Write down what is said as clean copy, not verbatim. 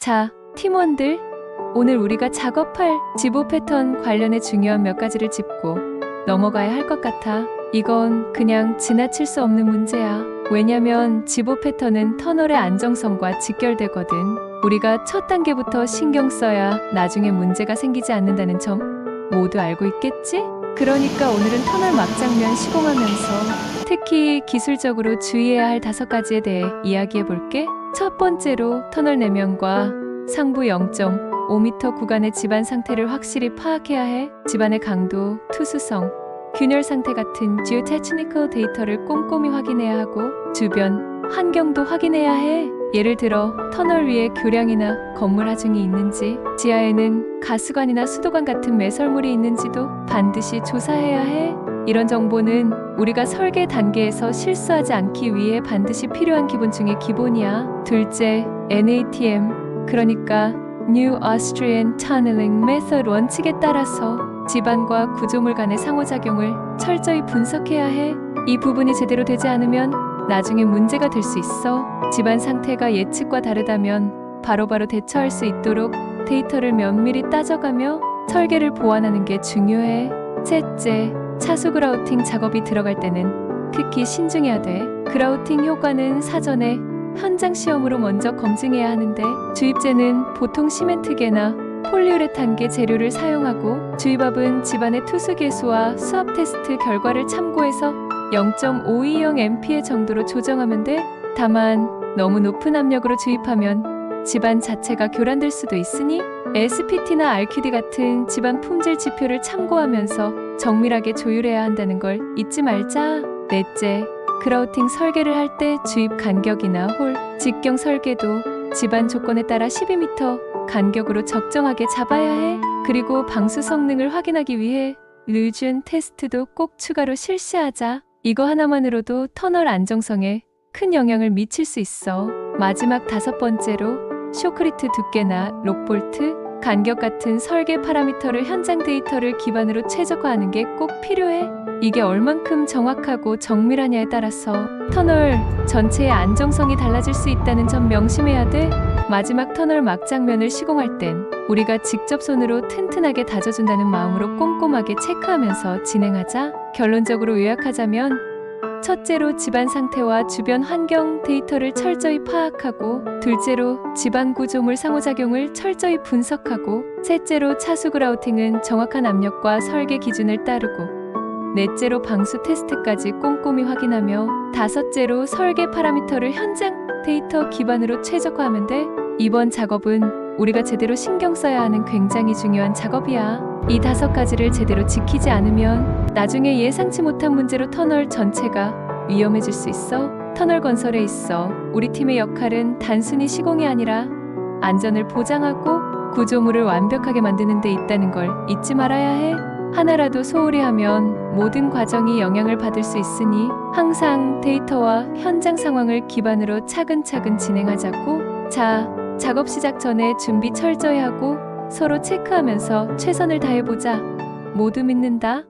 자, 팀원들, 오늘 우리가 작업할 지보 패턴 관련해 중요한 몇 가지를 짚고 넘어가야 할 것 같아. 이건 그냥 지나칠 수 없는 문제야. 왜냐면 지보 패턴은 터널의 안정성과 직결되거든. 우리가 첫 단계부터 신경 써야 나중에 문제가 생기지 않는다는 점 모두 알고 있겠지? 그러니까 오늘은 터널 막장면 시공하면서 특히 기술적으로 주의해야 할 5가지에 대해 이야기해 볼게. 첫 번째로 터널 내면과 상부 0.5m 구간의 지반 상태를 확실히 파악해야 해. 지반의 강도, 투수성, 균열 상태 같은 지오테크니컬 데이터를 꼼꼼히 확인해야 하고 주변 환경도 확인해야 해. 예를 들어 터널 위에 교량이나 건물 하중이 있는지, 지하에는 가스관이나 수도관 같은 매설물이 있는지도 반드시 조사해야 해. 이런 정보는 우리가 설계 단계에서 실수하지 않기 위해 반드시 필요한 기본 중에 기본이야. 둘째, NATM, 그러니까 New Austrian Tunneling Method 원칙에 따라서 지반과 구조물 간의 상호작용을 철저히 분석해야 해. 이 부분이 제대로 되지 않으면 나중에 문제가 될 수 있어. 지반 상태가 예측과 다르다면 바로바로 대처할 수 있도록 데이터를 면밀히 따져가며 설계를 보완하는 게 중요해. 셋째, 차수 그라우팅 작업이 들어갈 때는 특히 신중해야 돼. 그라우팅 효과는 사전에 현장 시험으로 먼저 검증해야 하는데, 주입재는 보통 시멘트계나 폴리우레탄계 재료를 사용하고, 주입압은 집안의 투수 계수와 수압 테스트 결과를 참고해서 0.520 정도로 조정하면 돼. 다만 너무 높은 압력으로 주입하면 집안 자체가 교란될 수도 있으니 SPT나 RQD 같은 집안 품질 지표를 참고하면서 정밀하게 조율해야 한다는 걸 잊지 말자. 넷째, 그라우팅 설계를 할 때 주입 간격이나 홀, 직경 설계도 집안 조건에 따라 12m 간격으로 적정하게 잡아야 해. 그리고 방수 성능을 확인하기 위해 르준 테스트도 꼭 추가로 실시하자. 이거 하나만으로도 터널 안정성에 큰 영향을 미칠 수 있어. 마지막 5번째로 쇼크리트 두께나 록볼트, 간격 같은 설계 파라미터를 현장 데이터를 기반으로 최적화하는 게 꼭 필요해. 이게 얼만큼 정확하고 정밀하냐에 따라서 터널 전체의 안정성이 달라질 수 있다는 점 명심해야 돼. 마지막 터널 막장면을 시공할 땐 우리가 직접 손으로 튼튼하게 다져준다는 마음으로 꼼꼼하게 체크하면서 진행하자. 결론적으로 요약하자면, 첫째로 집안 상태와 주변 환경 데이터를 철저히 파악하고, 둘째로 집안 구조물 상호작용을 철저히 분석하고, 셋째로 차수 그라우팅은 정확한 압력과 설계 기준을 따르고, 넷째로 방수 테스트까지 꼼꼼히 확인하며, 다섯째로 설계 파라미터를 현장 데이터 기반으로 최적화하면 돼. 이번 작업은 우리가 제대로 신경 써야 하는 굉장히 중요한 작업이야. 이 5가지를 제대로 지키지 않으면 나중에 예상치 못한 문제로 터널 전체가 위험해질 수 있어. 터널 건설에 있어 우리 팀의 역할은 단순히 시공이 아니라 안전을 보장하고 구조물을 완벽하게 만드는 데 있다는 걸 잊지 말아야 해. 하나라도 소홀히 하면 모든 과정이 영향을 받을 수 있으니 항상 데이터와 현장 상황을 기반으로 차근차근 진행하자고. 자, 작업 시작 전에 준비 철저히 하고 서로 체크하면서 최선을 다해보자. 모두 믿는다.